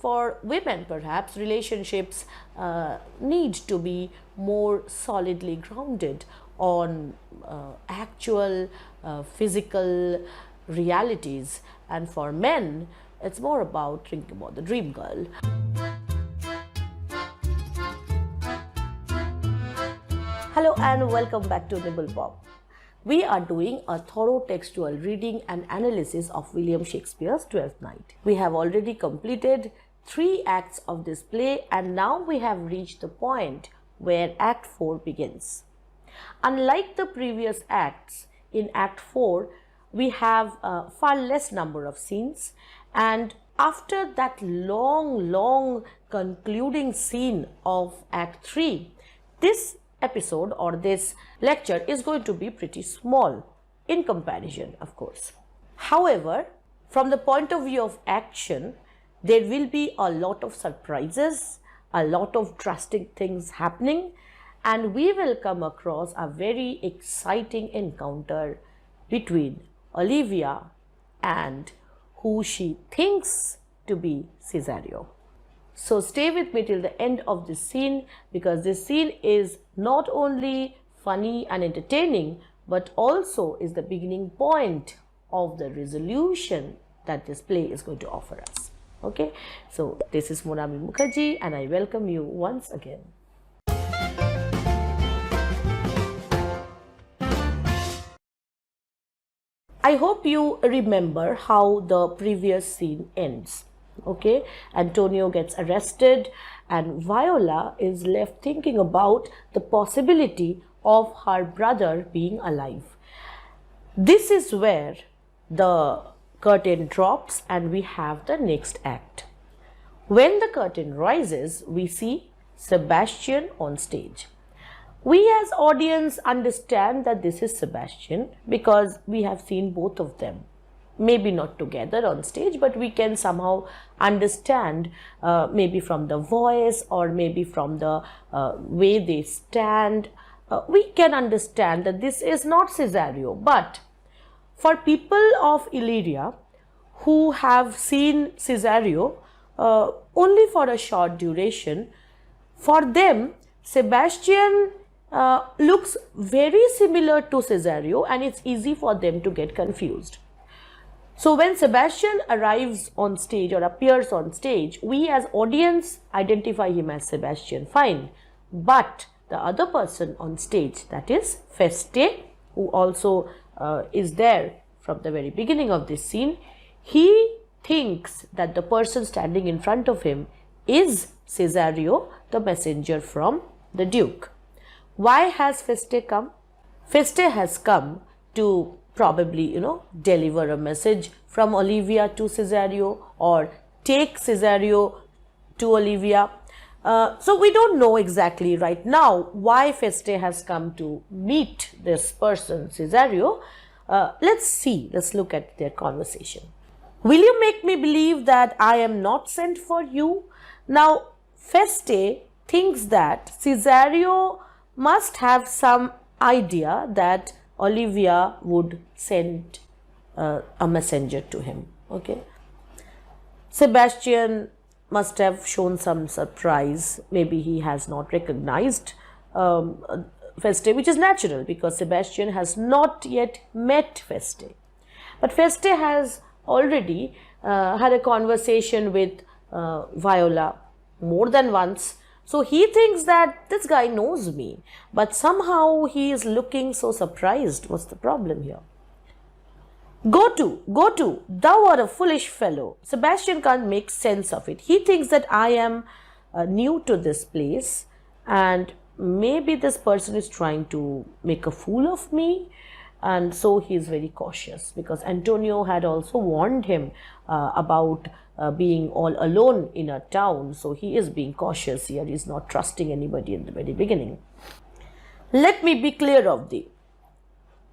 for women, perhaps, relationships need to be more solidly grounded on actual physical realities, and for men, it's more about thinking about the dream girl. Hello and welcome back to NibblePop. We are doing a thorough textual reading and analysis of William Shakespeare's Twelfth Night. We have already completed 3 acts of this play, and now we have reached the point where Act 4 begins. Unlike the previous acts, in Act 4 we have a far less number of scenes, and after that long concluding scene of Act 3, this episode or this lecture is going to be pretty small in comparison, of course. However, from the point of view of action, there will be a lot of surprises, a lot of drastic things happening, and we will come across a very exciting encounter between Olivia and who she thinks to be Cesario. So stay with me till the end of this scene, because this scene is not only funny and entertaining, but also is the beginning point of the resolution that this play is going to offer us. Okay, so this is Monami Mukherjee and I welcome you once again. I hope you remember how the previous scene ends. Okay, Antonio gets arrested and Viola is left thinking about the possibility of her brother being alive. This is where the curtain drops and we have the next act. When the curtain rises, we see Sebastian on stage. We as audience understand that this is Sebastian because we have seen both of them. Maybe not together on stage, but we can somehow understand maybe from the voice or maybe from the way they stand. We can understand that this is not Cesario, but for people of Illyria who have seen Cesario only for a short duration, for them Sebastian looks very similar to Cesario and it's easy for them to get confused. So when Sebastian arrives on stage or appears on stage, we as audience identify him as Sebastian, fine. But the other person on stage, that is Feste, who also is there from the very beginning of this scene, he thinks that the person standing in front of him is Cesario, the messenger from the Duke. Why has Feste come? Feste has come to probably, deliver a message from Olivia to Cesario or take Cesario to Olivia. So we don't know exactly right now why Feste has come to meet this person, Cesario. Let's look at their conversation. Will you make me believe that I am not sent for you? Now, Feste thinks that Cesario must have some idea that Olivia would send a messenger to him. Okay, Sebastian must have shown some surprise. Maybe he has not recognized Feste, which is natural because Sebastian has not yet met Feste. But Feste has already had a conversation with Viola more than once. So he thinks that this guy knows me, but somehow he is looking so surprised. What's the problem here? Go to, thou art a foolish fellow. Sebastian can't make sense of it. He thinks that I am new to this place and maybe this person is trying to make a fool of me, and so he is very cautious because Antonio had also warned him about being all alone in a town, so he is being cautious here. He is not trusting anybody in the very beginning. Let me be clear of thee.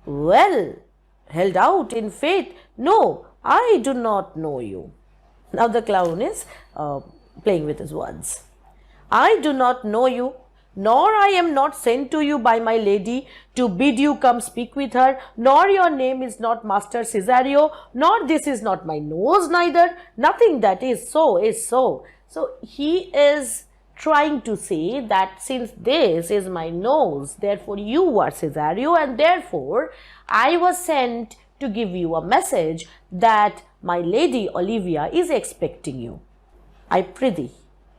Well, held out in faith. No, I do not know you. Now the clown is playing with his words. I do not know you, nor I am not sent to you by my lady to bid you come speak with her, nor your name is not Master Cesario, nor this is not my nose neither. Nothing that is so is so. So he is trying to say that since this is my nose, therefore you are Cesario, and therefore I was sent to give you a message that my lady Olivia is expecting you. I prithee,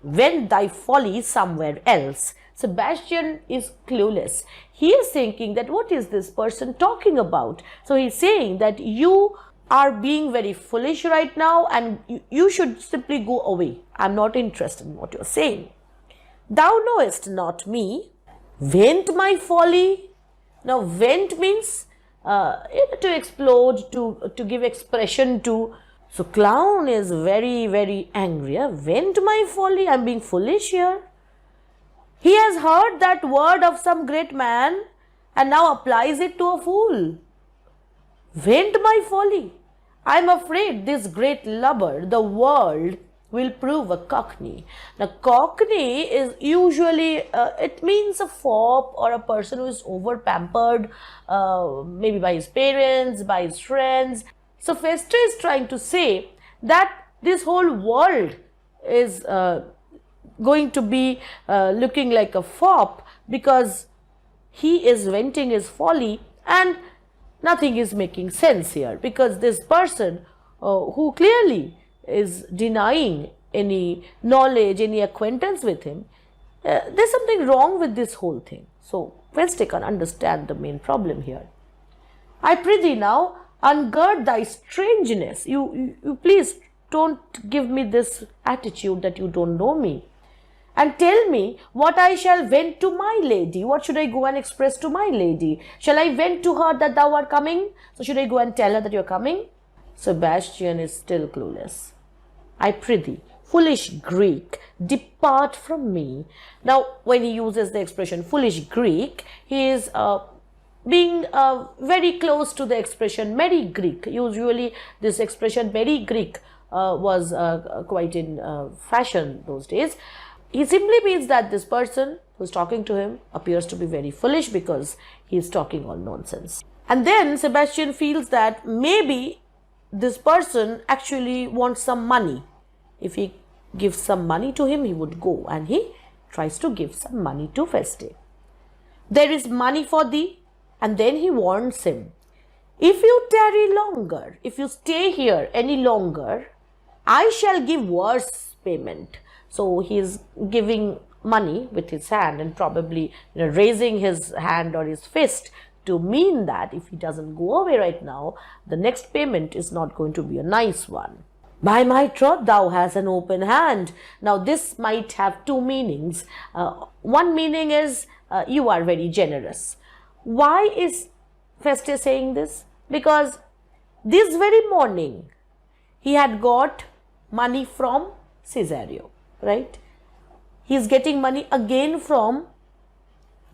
vent thy folly somewhere else. Sebastian is clueless. He is thinking that what is this person talking about? So he's saying that you are being very foolish right now and you should simply go away. I'm not interested in what you're saying. Thou knowest not me. Vent my folly. Now vent means to explode, to give expression to. So clown is very, very angry. Vent my folly. I'm being foolish here. He has heard that word of some great man and now applies it to a fool. Vent my folly. I'm afraid this great lubber, the world, will prove a cockney. Now, cockney is usually, it means a fop or a person who is over pampered, maybe by his parents, by his friends. So, Feste is trying to say that this whole world is going to be looking like a fop because he is venting his folly and nothing is making sense here, because this person who clearly is denying any knowledge, any acquaintance with him, there's something wrong with this whole thing. So Feste can understand the main problem here. I prithee now, ungird thy strangeness. You please don't give me this attitude that you don't know me. And tell me what I shall vent to my lady. What should I go and express to my lady? Shall I vent to her that thou art coming? So should I go and tell her that you are coming? Sebastian is still clueless. I prithee, foolish Greek, depart from me. Now, when he uses the expression foolish Greek, he is being very close to the expression merry Greek. Usually, this expression merry Greek was quite in fashion those days. He simply means that this person who's talking to him appears to be very foolish because he is talking all nonsense. And then Sebastian feels that maybe this person actually wants some money. If he gives some money to him, he would go, and he tries to give some money to Feste. There is money for thee, and then he warns him. If you tarry longer, if you stay here any longer, I shall give worse payment. So he is giving money with his hand and probably raising his hand or his fist to mean that if he doesn't go away right now, the next payment is not going to be a nice one. By my troth, thou hast an open hand. Now this might have two meanings. One meaning is you are very generous. Why is Feste saying this? Because this very morning he had got money from Cesario, right? He is getting money again from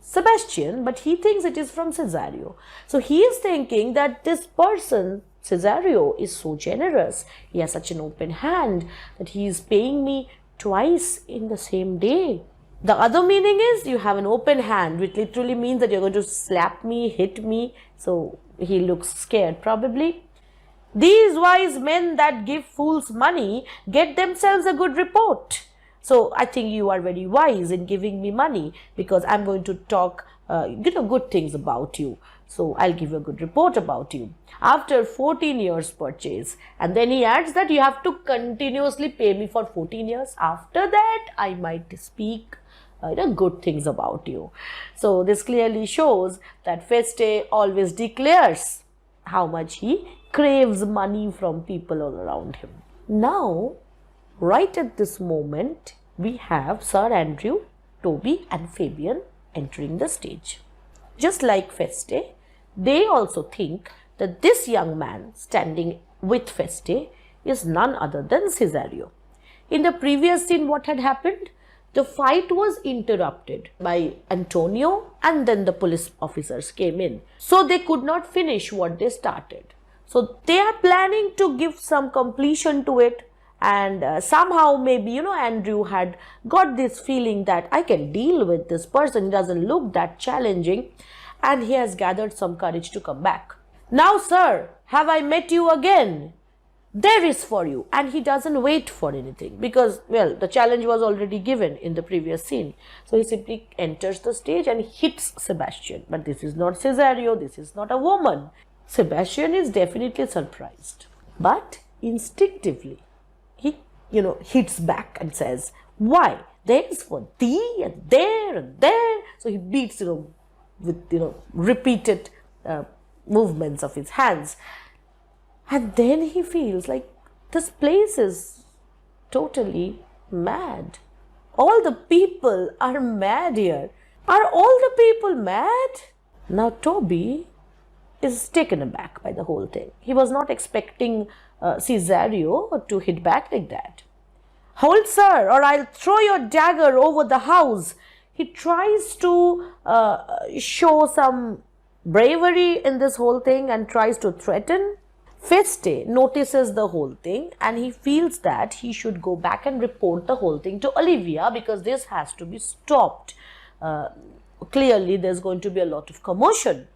Sebastian, but he thinks it is from Cesario. So he is thinking that this person, Cesario, is so generous. He has such an open hand that he is paying me twice in the same day. The other meaning is you have an open hand, which literally means that you're going to slap me, hit me. So he looks scared probably. These wise men that give fools money get themselves a good report. So I think you are very wise in giving me money because I'm going to talk good things about you. So I'll give you a good report about you. After 14 years purchase, and then he adds that you have to continuously pay me for 14 years. After that, I might speak good things about you. So this clearly shows that Feste always declares how much he craves money from people all around him. Now, right at this moment, we have Sir Andrew, Toby and Fabian entering the stage. Just like Feste, they also think that this young man standing with Feste is none other than Cesario. In the previous scene, what had happened? The fight was interrupted by Antonio and then the police officers came in. So they could not finish what they started. So they are planning to give some completion to it, and somehow maybe Andrew had got this feeling that I can deal with this person, he doesn't look that challenging, and he has gathered some courage to come back. Now, sir, have I met you again? there is for you. And he doesn't wait for anything because, well, the challenge was already given in the previous scene. So he simply enters the stage and hits Sebastian. But this is not Cesario, this is not a woman. Sebastian is definitely surprised. But instinctively, he, hits back and says, why? There is for thee and there and there. So he beats, with, repeated movements of his hands. And then he feels like this place is totally mad. All the people are mad here. Are all the people mad? Now Toby is taken aback by the whole thing. He was not expecting Cesario to hit back like that. Hold, sir, or I'll throw your dagger over the house. He tries to show some bravery in this whole thing and tries to threaten. Feste notices the whole thing and he feels that he should go back and report the whole thing to Olivia because this has to be stopped. Clearly, there's going to be a lot of commotion.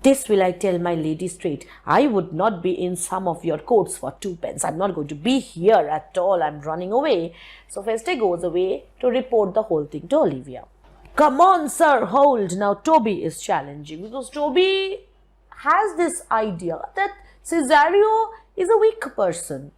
This will I tell my lady straight. I would not be in some of your courts for 2 pence. I'm not going to be here at all. I'm running away. So Feste goes away to report the whole thing to Olivia. Come on, sir, hold. Now Toby is challenging because Toby has this idea that Cesario is a weak person.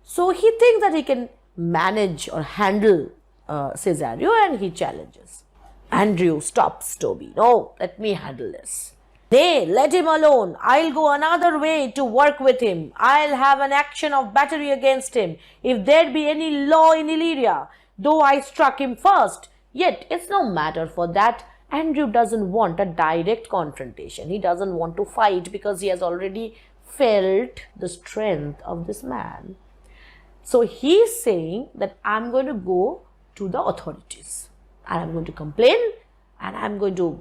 So he thinks that he can manage or handle Cesario and he challenges. Andrew stops Toby. No, let me handle this. Nay, let him alone. I'll go another way to work with him. I'll have an action of battery against him if there be any law in Illyria, though I struck him first. Yet it's no matter for that. Andrew doesn't want a direct confrontation. He doesn't want to fight because he has already felt the strength of this man. So he's saying that I'm going to go to the authorities and I'm going to complain and I'm going to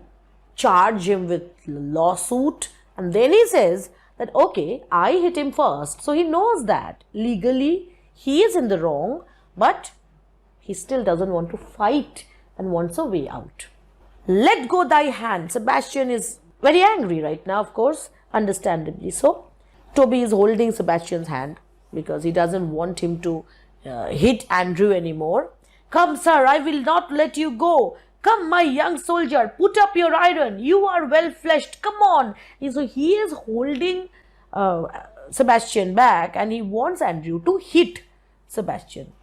charge him with lawsuit. And then he says that, okay, I hit him first. So he knows that legally he is in the wrong, but he still doesn't want to fight and wants a way out. Let go thy hand. Sebastian is very angry right now, of course, understandably so. Toby is holding Sebastian's hand because he doesn't want him to hit Andrew anymore. Come, sir, I will not let you go. Come, my young soldier, put up your iron. You are well fleshed. Come on. And so he is holding Sebastian back and he wants Andrew to hit Sebastian.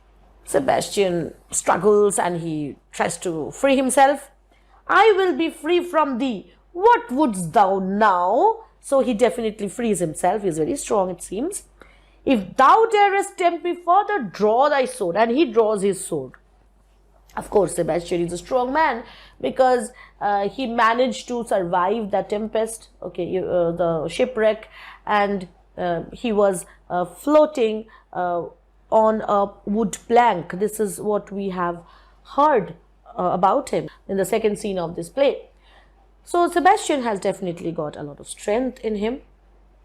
Sebastian struggles and he tries to free himself. I will be free from thee. What wouldst thou now? So he definitely frees himself. He is very strong, it seems. If thou darest tempt me further, draw thy sword. And he draws his sword. Of course, Sebastian is a strong man because he managed to survive the tempest, the shipwreck, and he was floating on a wood plank. This is what we have heard about him in the second scene of this play. So Sebastian has definitely got a lot of strength in him.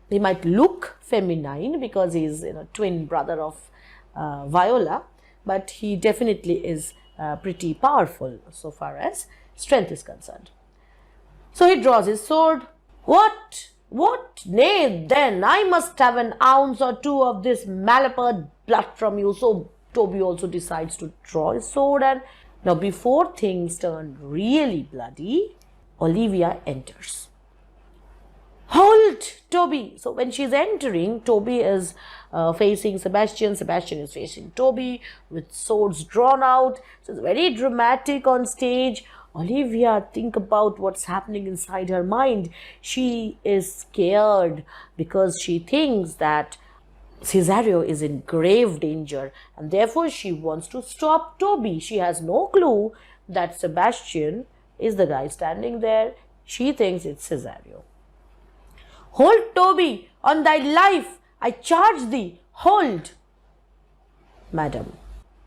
He might look feminine because he is twin brother of Viola, but he definitely is pretty powerful so far as strength is concerned. So he draws his sword. What? Nay, then I must have an ounce or two of this malapert blood from you. So Toby also decides to draw his sword, and now before things turn really bloody, Olivia enters. Hold, Toby. So when she's entering, Toby is facing Sebastian. Sebastian is facing Toby with swords drawn out. So it's very dramatic on stage. Olivia, think about what's happening inside her mind. She is scared because she thinks that Cesario is in grave danger and therefore she wants to stop Toby. She has no clue that Sebastian is the guy standing there. She thinks it's Cesario. Hold, Toby, on thy life, I charge thee, hold, madam.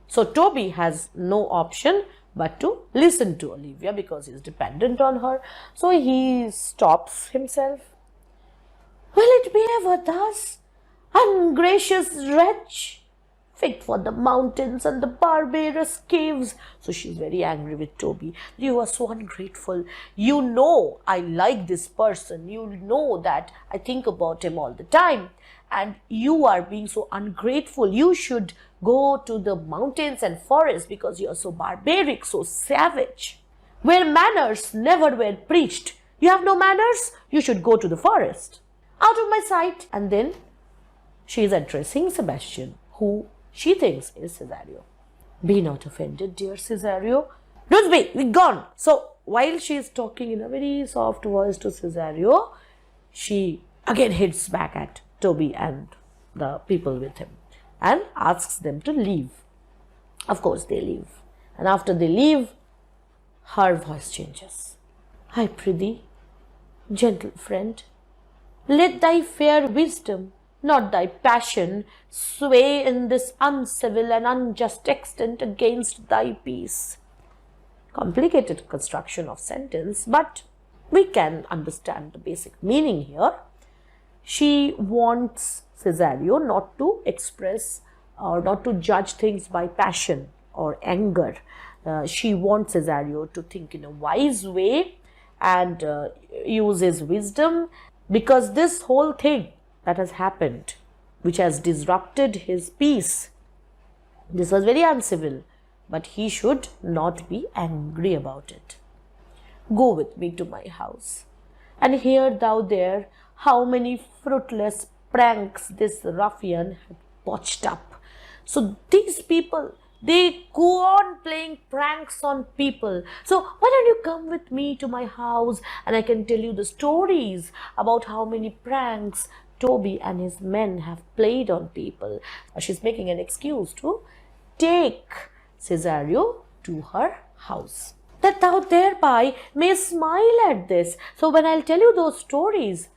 So Toby has no option but to listen to Olivia because he is dependent on her. So he stops himself. Will it be ever thus, ungracious wretch, fit for the mountains and the barbarous caves? So she's very angry with Toby. You are so ungrateful. You know I like this person. You know that I think about him all the time. and you are being so ungrateful. You should go to the mountains and forests because you are so barbaric, so savage, where manners never were preached. You have no manners? You should go to the forest. Out of my sight. And then she is addressing Sebastian, who she thinks is Cesario. Be not offended, dear Cesario. Don't be gone. So while she is talking in a very soft voice to Cesario, she again hits back at Toby and the people with him and asks them to leave. Of course, they leave. And after they leave, her voice changes. I prithee, gentle friend, let thy fair wisdom, not thy passion, sway in this uncivil and unjust extent against thy peace. Complicated construction of sentence, but we can understand the basic meaning here. She wants Cesario not to express or not to judge things by passion or anger. She wants Cesario to think in a wise way and use his wisdom, because this whole thing that has happened, which has disrupted his peace, this was very uncivil, but he should not be angry about it. Go with me to my house, and hear thou there how many fruitless pranks this ruffian had botched up. So these people, they go on playing pranks on people. So why don't you come with me to my house and I can tell you the stories about how many pranks Toby and his men have played on people. She's making an excuse to take Cesario to her house, that thou thereby may smile at this. So when I'll tell you those stories,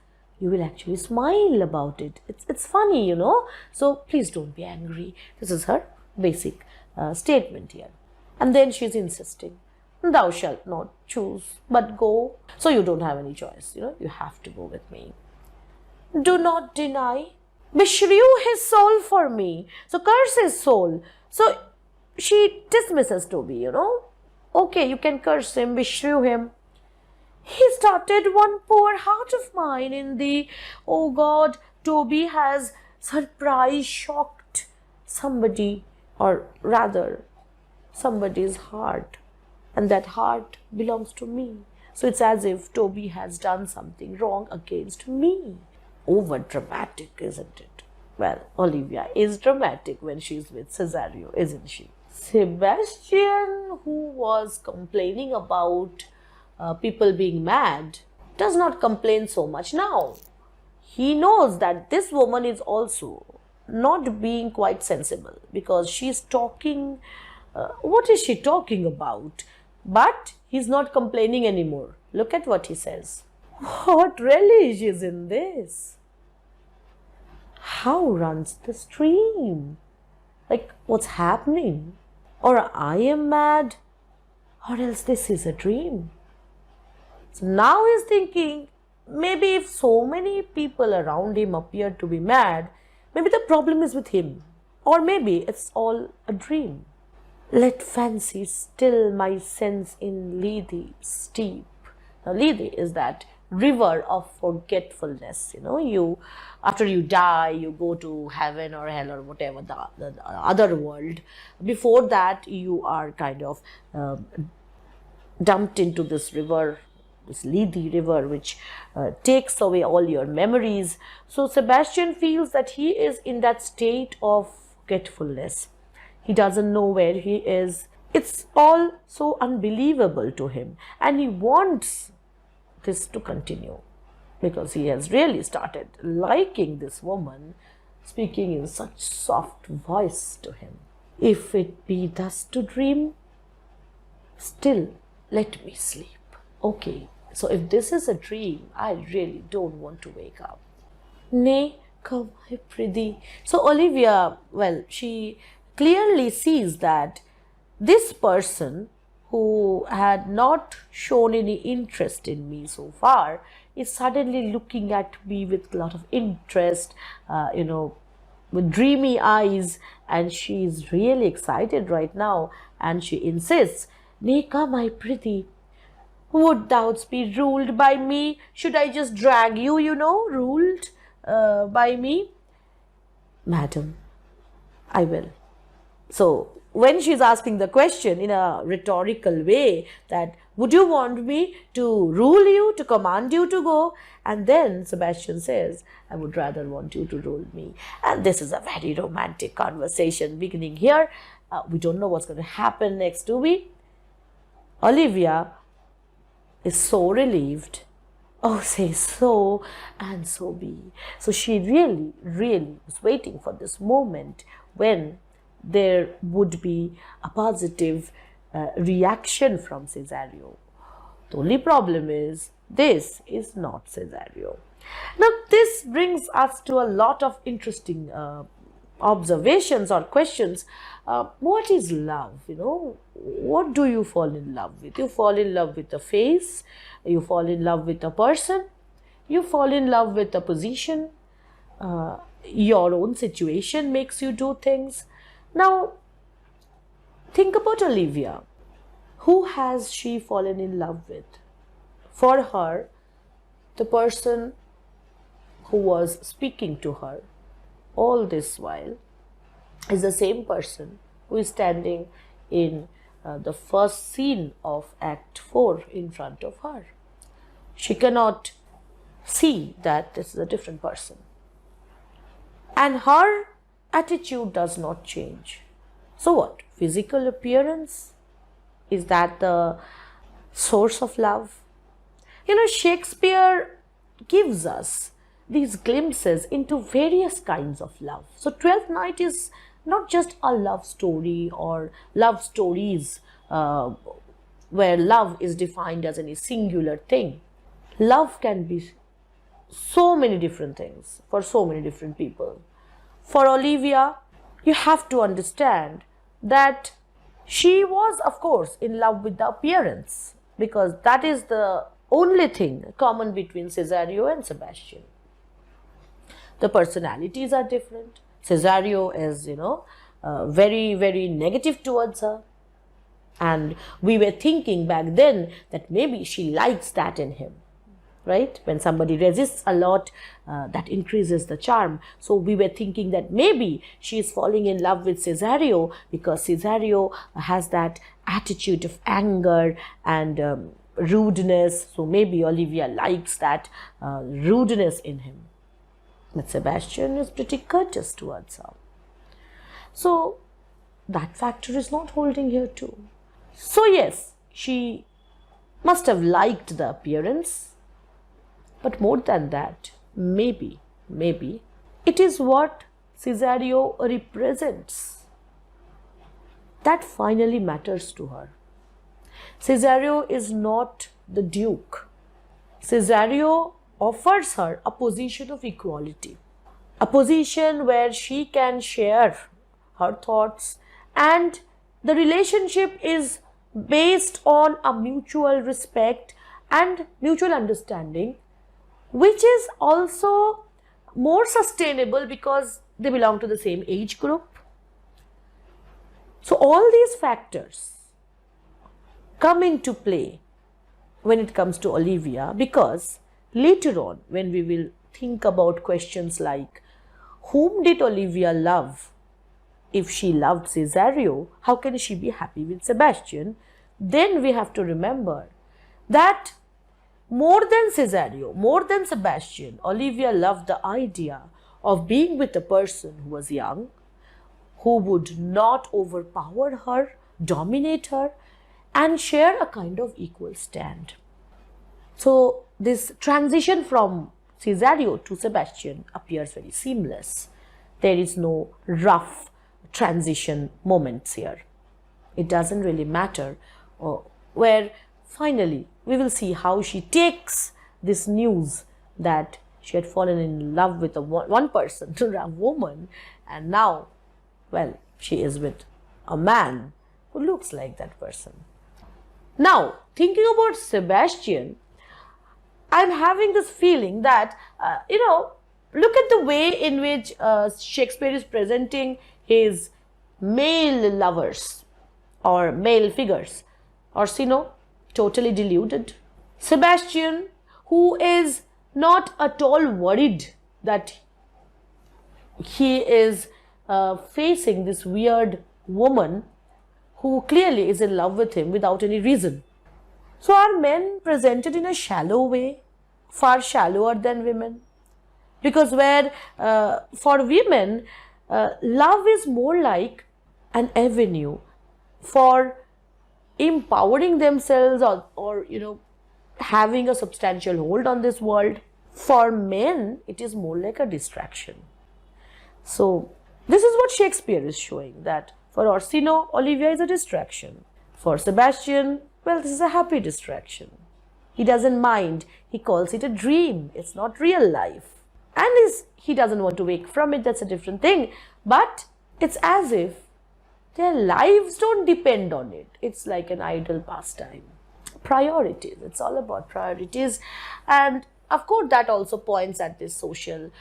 you will actually smile about it. It's funny, you know. So please don't be angry. This is her basic statement here. And then she's insisting, thou shalt not choose but go. So you don't have any choice, you know. You have to go with me. Do not deny. Beshrew his soul for me. So curse his soul. So she dismisses Toby, you know. Okay, you can curse him, beshrew him. He started one poor heart of mine in thee. Oh God, Toby has surprise shocked somebody, or rather somebody's heart, and that heart belongs to me. So it's as if Toby has done something wrong against me. Over dramatic, isn't it? Well, Olivia is dramatic when she's with Cesario, isn't she? Sebastian, who was complaining about people being mad, does not complain so much now. He knows that this woman is also not being quite sensible, because she's talking, what is she talking about? But he's not complaining anymore. Look at what he says. What relish is in this? How runs the stream? Like, what's happening? Or I am mad, or else this is a dream. So now he's thinking, maybe if so many people around him appear to be mad, maybe the problem is with him, or maybe it's all a dream. Let fancy still my sense in Lethe steep. Now Lethe is that river of forgetfulness. You know, you after you die, you go to heaven or hell or whatever, the other world. Before that, you are kind of dumped into this river, this Lethe river, which takes away all your memories. So Sebastian feels that he is in that state of forgetfulness. He doesn't know where he is. It's all so unbelievable to him, and he wants this to continue, because he has really started liking this woman speaking in such soft voice to him. If it be thus to dream, still let me sleep. Okay, so if this is a dream, I really don't want to wake up. Nay, come, I prithee. So Olivia, well, she clearly sees that this person who had not shown any interest in me so far is suddenly looking at me with a lot of interest, with dreamy eyes, and she is really excited right now, and she insists, nay, come, I prithee. Would thou be ruled by me? Should I just drag you, ruled by me? Madam, I will. So when she's asking the question in a rhetorical way that, would you want me to rule you, to command you to go? And then Sebastian says, I would rather want you to rule me. And this is a very romantic conversation beginning here. We don't know what's going to happen next, do we? Olivia is so relieved. Oh, say so and so be. So she really, really was waiting for this moment when there would be a positive reaction from Cesario. The only problem is, this is not Cesario. Now, this brings us to a lot of interesting observations or questions. What is love? What do you fall in love with? You fall in love with a face, you fall in love with a person, you fall in love with a position, your own situation makes you do things. Now, think about Olivia. Who has she fallen in love with? For her, the person who was speaking to her all this while is the same person who is standing in the first scene of Act 4 in front of her. She cannot see that this is a different person. And her attitude does not change. So what? Physical appearance? Is that the source of love? Shakespeare gives us these glimpses into various kinds of love. So Twelfth Night is not just a love story or love stories where love is defined as any singular thing. Love can be so many different things for so many different people. For Olivia, you have to understand that she was, of course, in love with the appearance, because that is the only thing common between Cesario and Sebastian. The personalities are different. Cesario is, very, very negative towards her. And we were thinking back then that maybe she likes that in him. Right? When somebody resists a lot, that increases the charm. So we were thinking that maybe she is falling in love with Cesario because Cesario has that attitude of anger and rudeness. So maybe Olivia likes that rudeness in him. But Sebastian is pretty courteous towards her. So that factor is not holding here too. So yes, she must have liked the appearance. But more than that, maybe it is what Cesario represents that finally matters to her. Cesario is not the Duke. Cesario offers her a position of equality, a position where she can share her thoughts, and the relationship is based on a mutual respect and mutual understanding, which is also more sustainable because they belong to the same age group. So all these factors come into play when it comes to Olivia, because later on when we will think about questions like, whom did Olivia love? If she loved Cesario, how can she be happy with Sebastian? Then we have to remember that more than Cesario, more than Sebastian, Olivia loved the idea of being with a person who was young, who would not overpower her, dominate her, and share a kind of equal stand. So this transition from Cesario to Sebastian appears very seamless. There is no rough transition moments here. It doesn't really matter where finally we will see how she takes this news that she had fallen in love with one person, a woman, and now, well, she is with a man who looks like that person. Now, thinking about Sebastian, I'm having this feeling that, look at the way in which Shakespeare is presenting his male lovers or male figures, Orsino, totally deluded. Sebastian, who is not at all worried that he is facing this weird woman who clearly is in love with him without any reason. So are men presented in a shallow way, far shallower than women? Because where for women, love is more like an avenue for empowering themselves, or having a substantial hold on this world. For men, it is more like a distraction. So this is what Shakespeare is showing, that for Orsino, Olivia is a distraction. For Sebastian, well, this is a happy distraction. He doesn't mind. He calls it a dream. It's not real life. And he doesn't want to wake from it. That's a different thing. But it's as if their lives don't depend on it. It's like an idle pastime. Priorities. It's all about priorities. And of course, that also points at this social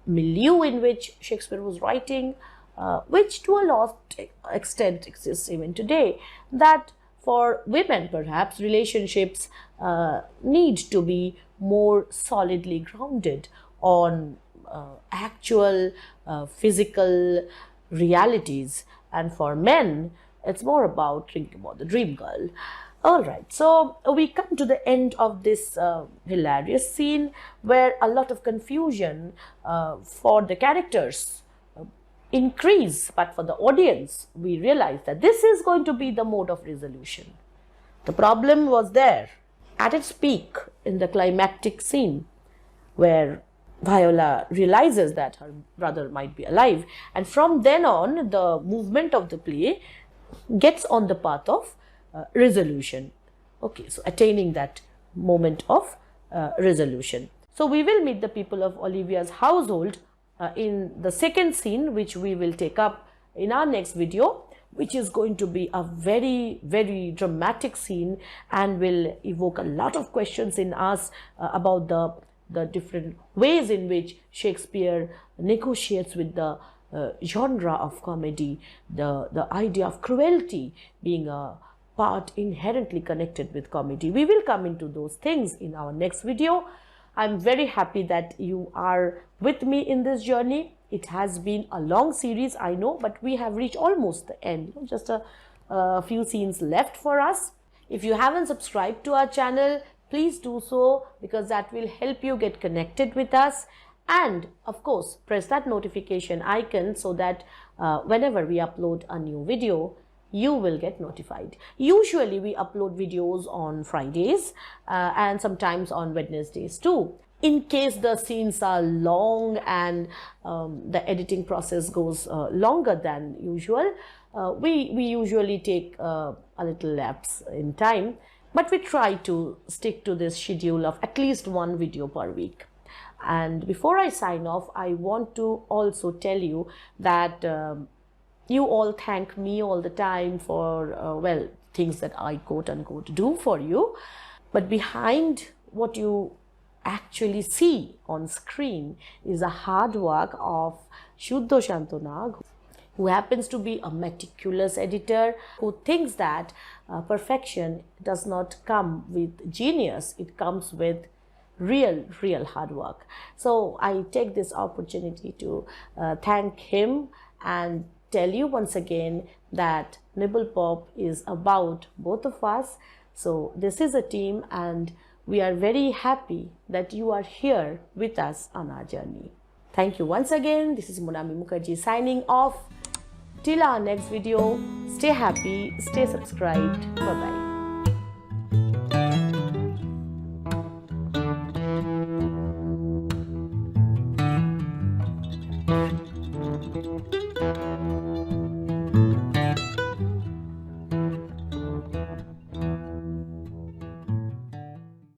milieu in which Shakespeare was writing, which to a large extent exists even today. That for women, perhaps, relationships need to be more solidly grounded on actual physical realities. And for men, it's more about thinking about the dream girl. All right, so we come to the end of this hilarious scene where a lot of confusion for the characters increase, but for the audience, we realize that this is going to be the mode of resolution. The problem was there at its peak in the climactic scene where Viola realizes that her brother might be alive, and from then on, the movement of the play gets on the path of resolution. Okay, so attaining that moment of resolution. So we will meet the people of Olivia's household in the second scene, which we will take up in our next video, which is going to be a very, very dramatic scene and will evoke a lot of questions in us about the different ways in which Shakespeare negotiates with the genre of comedy, the idea of cruelty being a part inherently connected with comedy. We will come into those things in our next video. I'm very happy that you are with me in this journey. It has been a long series, I know, but we have reached almost the end. Just a few scenes left for us. If you haven't subscribed to our channel, please do so, because that will help you get connected with us. And of course, press that notification icon so that whenever we upload a new video, you will get notified. Usually we upload videos on Fridays and sometimes on Wednesdays too. In case the scenes are long and the editing process goes longer than usual, we usually take a little lapse in time, but we try to stick to this schedule of at least one video per week. And before I sign off, I want to also tell you that you all thank me all the time for, well, things that I quote unquote do for you. But behind what you actually see on screen is a hard work of Shuddho Shantonag, who happens to be a meticulous editor, who thinks that perfection does not come with genius, it comes with real hard work. So I take this opportunity to thank him and tell you once again that NibblePop is about both of us. So this is a team, and we are very happy that you are here with us on our journey. Thank you once again. This is Monami Mukherjee signing off. Till our next video, stay happy, stay subscribed. Bye-bye.